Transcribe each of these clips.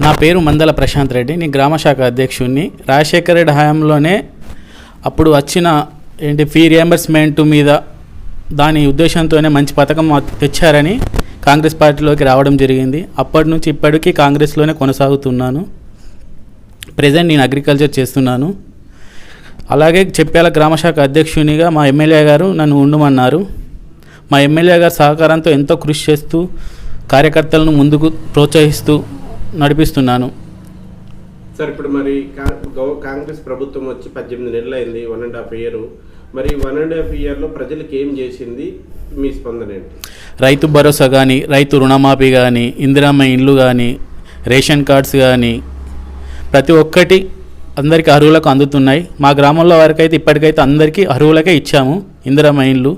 నా పేరు మందల ప్రశాంత్ రెడ్డి. నేను గ్రామ శాఖ అధ్యక్షుడిని. రాజశేఖర రెడ్డి హయాంలోనే అప్పుడు వచ్చిన ఫీ రియంబర్స్మెంట్ మీద దాని ఉద్దేశంతోనే మంచి పథకం తెచ్చారని కాంగ్రెస్ పార్టీలోకి రావడం జరిగింది. అప్పటి నుంచి ఇప్పటికీ కాంగ్రెస్లోనే కొనసాగుతున్నాను. ప్రజెంట్ నేను అగ్రికల్చర్ చేస్తున్నాను. అలాగే చెప్పేలా గ్రామ శాఖ అధ్యక్షునిగా మా ఎమ్మెల్యే గారు నన్ను ఉండమన్నారు. మా ఎమ్మెల్యే గారి సహకారంతో ఎంతో కృషి చేస్తూ కార్యకర్తలను ముందుకు ప్రోత్సహిస్తూ నడిపిస్తున్నాను. సార్, ఇప్పుడు మరి కాంగ్రెస్ ప్రభుత్వం వచ్చి 18 నెలలు అయింది, 1.5 ఇయర్. మరి 1.5 ఇయర్లో ప్రజలకు ఏం చేసింది? మీ స్పందన ఏంటి? రైతు భరోసా కానీ, రైతు రుణమాఫీ కానీ, ఇందిరమ్మ ఇండ్లు కానీ, రేషన్ కార్డ్స్ కానీ ప్రతి ఒక్కటి అందరికీ అర్హులకు అందుతున్నాయి. మా గ్రామంలో వరకైతే ఇప్పటికైతే అందరికీ అర్హులకే ఇచ్చాము ఇందిరమ్మ ఇండ్లు.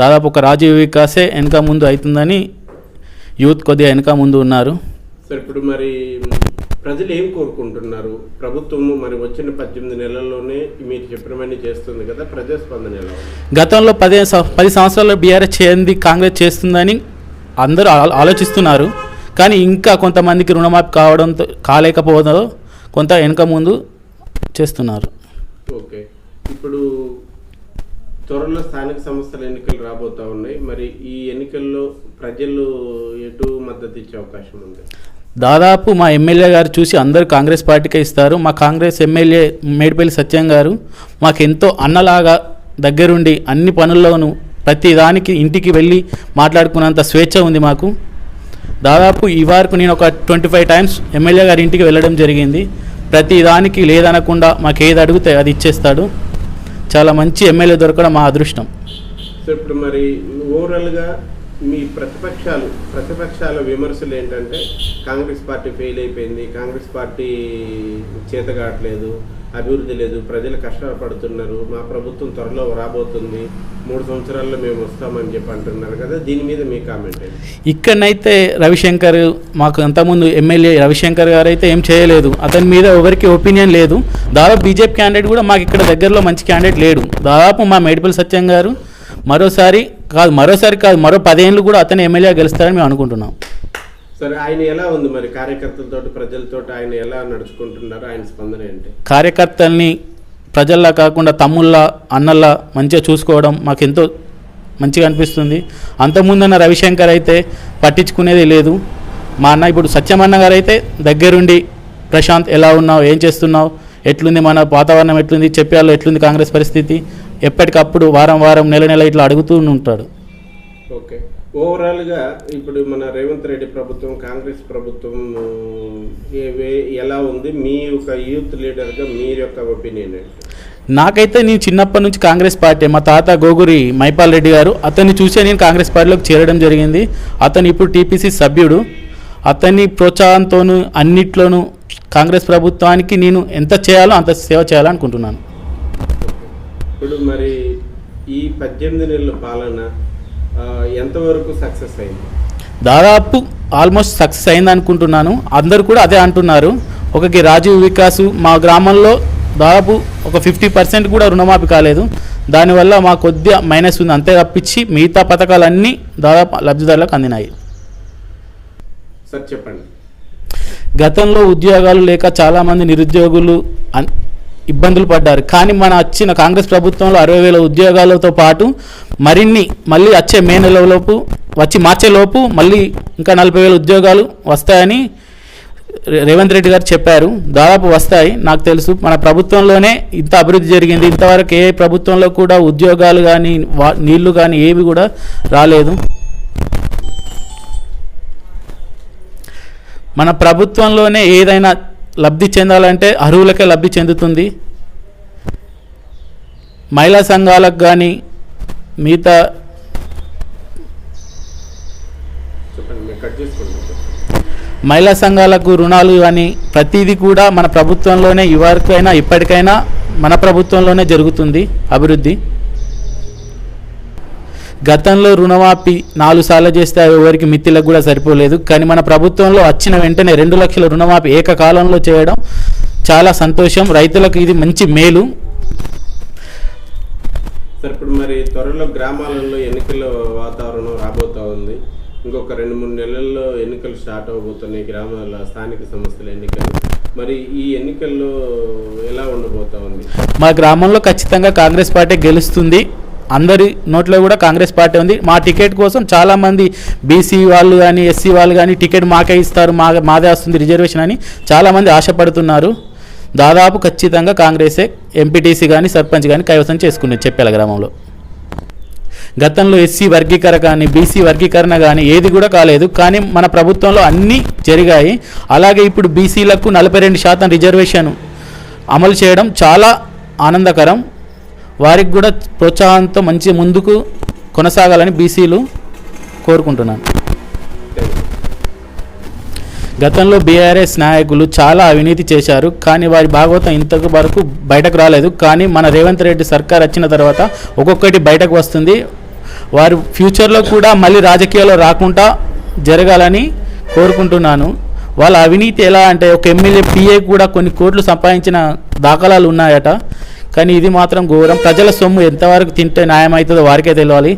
దాదాపు ఒక రాజీవ్ వికాసే వెనక ముందు అవుతుందని యూత్ కొద్దిగా వెనక ముందు ఉన్నారు. సార్, ఇప్పుడు మరి ప్రజలు ఏం కోరుకుంటున్నారు? ప్రభుత్వం మరి వచ్చిన 18 నెలల్లోనే మీరు చెప్పినవన్నీ చేస్తుంది కదా, ప్రజాస్పందన ఎలా ఉంది? గతంలో 10 సంవత్సరాల్లో బీఆర్ఎస్ చేయంది కాంగ్రెస్ చేస్తుందని అందరూ ఆలోచిస్తున్నారు. కానీ ఇంకా కొంతమందికి రుణమాఫీ కావడంతో కాలేకపోవడంతో కొంత వెనక ముందు చేస్తున్నారు. ఓకే, ఇప్పుడు త్వరలో స్థానిక సంస్థల ఎన్నికలు రాబోతూ ఉన్నాయి. మరి ఈ ఎన్నికల్లో ప్రజలు ఎటు మద్దతు ఇచ్చే అవకాశం ఉంది? దాదాపు మా ఎమ్మెల్యే గారు చూసి అందరూ కాంగ్రెస్ పార్టీకే ఇస్తారు. మా కాంగ్రెస్ ఎమ్మెల్యే మేడిపల్లి సత్యం గారు మాకు ఎంతో అన్నలాగా దగ్గరుండి అన్ని పనుల్లోనూ ప్రతి దానికి ఇంటికి వెళ్ళి మాట్లాడుకున్నంత స్వేచ్ఛ ఉంది మాకు. దాదాపు ఈ వరకు నేను ఒక 25 టైమ్స్ ఎమ్మెల్యే గారి ఇంటికి వెళ్ళడం జరిగింది. ప్రతి దానికి లేదనకుండా మాకు ఏది అడిగితే అది ఇచ్చేస్తాడు. చాలా మంచి ఎమ్మెల్యే దొరకడం మా అదృష్టం. సో ఇప్పుడు మరి ఓవరాల్గా మీ ప్రతిపక్షాల విమర్శలు ఏంటంటే కాంగ్రెస్ పార్టీ ఫెయిల్ అయిపోయింది, కాంగ్రెస్ పార్టీ చేతగాట్లేదు, అభివృద్ధి లేదు, ప్రజలు కష్టపడుతున్నారు, మా ప్రభుత్వం త్వరలో రాబోతుంది, 3 సంవత్సరాల్లో మేము వస్తామని చెప్పి అంటున్నారు కదా, దీని మీద మీ కామెంట్ ఏంటి? ఇక్కడనైతే రవిశంకర్ మాకు అంతకుముందు ఎమ్మెల్యే రవిశంకర్ గారు అయితే ఏం చేయలేదు. అతని మీద ఎవరికి ఒపీనియన్ లేదు. దాదాపు బీజేపీ క్యాండిడేట్ కూడా మాకు ఇక్కడ దగ్గరలో మంచి క్యాండిడేట్ లేడు. దాదాపు మా మేడిపల్లి సత్యం గారు మరో 10 ఏళ్ళు కూడా అతను ఎమ్మెల్యే గెలుస్తారని మేము అనుకుంటున్నాం. సరే, ఆయన ఎలా ఉంది మరి? కార్యకర్తలతో ప్రజలతో ఆయన ఎలా నడుచుకుంటున్నారు? ఆయన స్పందన ఏంటి? కార్యకర్తల్ని ప్రజల్లా కాకుండా తమ్ముళ్ళ అన్నల్లా మంచిగా చూసుకోవడం మాకు ఎంతో మంచిగా అనిపిస్తుంది. అంతకుముందున్న రవిశంకర్ అయితే పట్టించుకునేది లేదు. మా అన్న ఇప్పుడు సత్యమన్న గారు అయితే దగ్గరుండి ప్రశాంత్ ఎలా ఉన్నావు, ఏం చేస్తున్నావు, ఎట్లుంది మన వాతావరణం, ఎట్లుంది చెప్పాలో, ఎట్లుంది కాంగ్రెస్ పరిస్థితి, ఎప్పటికప్పుడు వారం నెల ఇట్లా అడుగుతూ ఉంటాడు. ఓకే, ఓవరాల్గా ఇప్పుడు మన రేవంత్ రెడ్డి ప్రభుత్వం, కాంగ్రెస్ ప్రభుత్వం ఎలా ఉంది? మీ యొక్క యూత్ లీడర్గా మీరు యొక్క ఒపీనియన్ ఏంటి? నాకైతే నేను చిన్నప్పటి నుంచి కాంగ్రెస్ పార్టీ, మా తాత గోగురి మైపాల్ రెడ్డి గారు, అతన్ని చూసే నేను కాంగ్రెస్ పార్టీలోకి చేరడం జరిగింది. అతను ఇప్పుడు టీపీసీ సభ్యుడు. అతన్ని ప్రోత్సాహంతోనూ అన్నిట్లోనూ కాంగ్రెస్ ప్రభుత్వానికి నేను ఎంత చేయాలో అంత సేవ చేయాలనుకుంటున్నాను. ఇప్పుడు మరి ఈ 18 నెలల పాలన ఎంతవరకు సక్సెస్ అయింది? దాదాపు ఆల్మోస్ట్ సక్సెస్ అయింది అనుకుంటున్నాను. అందరూ కూడా అదే అంటున్నారు. ఒకకి రాజీవ్ వికాస్ మా గ్రామంలో దాదాపు ఒక 50% కూడా రుణమాఫీ కాలేదు. దానివల్ల మా కొద్దిగా మైనస్ ఉంది, అంతే తప్పించి మిగతా పథకాలన్నీ దాదాపు లబ్ధిదారులకు అందినాయి. సార్ చెప్పండి. గతంలో ఉద్యోగాలు లేక చాలామంది నిరుద్యోగులు ఇబ్బందులు పడ్డారు. కానీ మన వచ్చిన కాంగ్రెస్ ప్రభుత్వంలో 60,000 ఉద్యోగాలతో పాటు మళ్ళీ వచ్చే మే నెలలోపు మార్చేలోపు మళ్ళీ ఇంకా 40,000 ఉద్యోగాలు వస్తాయని రేవంత్ రెడ్డి గారు చెప్పారు. దాదాపు వస్తాయి. నాకు తెలుసు మన ప్రభుత్వంలోనే ఇంత అభివృద్ధి జరిగింది. ఇంతవరకు ఏ ప్రభుత్వంలో కూడా ఉద్యోగాలు కానీ నీళ్లు కానీ ఏవి కూడా రాలేదు. మన ప్రభుత్వంలోనే ఏదైనా లబ్ధి చెందాలంటే అర్హులకే లబ్ధి చెందుతుంది. మహిళా సంఘాలకు కానీ మిగతా మహిళా సంఘాలకు రుణాలు కానీ ప్రతిదీ కూడా మన ప్రభుత్వంలోనే ఇవరికైనా ఇప్పటికైనా మన ప్రభుత్వంలోనే జరుగుతుంది అభివృద్ధి. గతంలో రుణమాఫీ 4 సార్లు చేస్తే ఎవరికి మిత్తిలకు కూడా సరిపోలేదు. కానీ మన ప్రభుత్వంలో వచ్చిన వెంటనే 2 లక్షల రుణమాఫీ ఏకకాలంలో చేయడం చాలా సంతోషం. రైతులకు ఇది మంచి మేలు. సార్, ఇప్పుడు మరి త్వరలో గ్రామాలలో ఎన్నికల వాతావరణం రాబోతూ ఉంది. ఇంకొక 2-3 నెలల్లో ఎన్నికలు స్టార్ట్ అవబోతున్నాయి, గ్రామాల స్థానిక సంస్థల ఎన్నికలు. మరి ఈ ఎన్నికల్లో ఎలా ఉండబోతా ఉంది? మా గ్రామంలో ఖచ్చితంగా కాంగ్రెస్ పార్టీ గెలుస్తుంది. అందరి నోట్లో కూడా కాంగ్రెస్ పార్టీ ఉంది. మా టికెట్ కోసం చాలామంది బీసీ వాళ్ళు కానీ ఎస్సీ వాళ్ళు కానీ టికెట్ మాకే ఇస్తారు, మాదే వస్తుంది రిజర్వేషన్ అని చాలామంది ఆశపడుతున్నారు. దాదాపు ఖచ్చితంగా కాంగ్రెసే ఎంపీటీసీ కానీ సర్పంచ్ కానీ కైవసం చేసుకునేది చెప్పేల గ్రామంలో. గతంలో ఎస్సీ వర్గీకరణ కానీ బీసీ వర్గీకరణ కానీ ఏది కూడా కాలేదు, కానీ మన ప్రభుత్వంలో అన్నీ జరిగాయి. అలాగే ఇప్పుడు బీసీలకు 42% రిజర్వేషన్ అమలు చేయడం చాలా ఆనందకరం. వారికి కూడా ప్రోత్సాహంతో మంచి ముందుకు కొనసాగాలని బీసీలు కోరుకుంటున్నాను. గతంలో బీఆర్ఎస్ నాయకులు చాలా అవినీతి చేశారు, కానీ వారి భాగవతం ఇంతకు వరకు బయటకు రాలేదు. కానీ మన రేవంత్ రెడ్డి సర్కార్ వచ్చిన తర్వాత ఒక్కొక్కటి బయటకు వస్తుంది. వారు ఫ్యూచర్లో కూడా మళ్ళీ రాజకీయాల్లో రాకుండా జరగాలని కోరుకుంటున్నాను. వాళ్ళ అవినీతి ఎలా అంటే ఒక ఎమ్మెల్యే పిఏ కూడా కొన్ని కోట్లు సంపాదించిన దాఖలాలు ఉన్నాయట. కానీ ఇది మాత్రం ఘోరం. ప్రజల సొమ్ము ఎంతవరకు తింటే న్యాయం అవుతుందో వారికే తెలియాలి.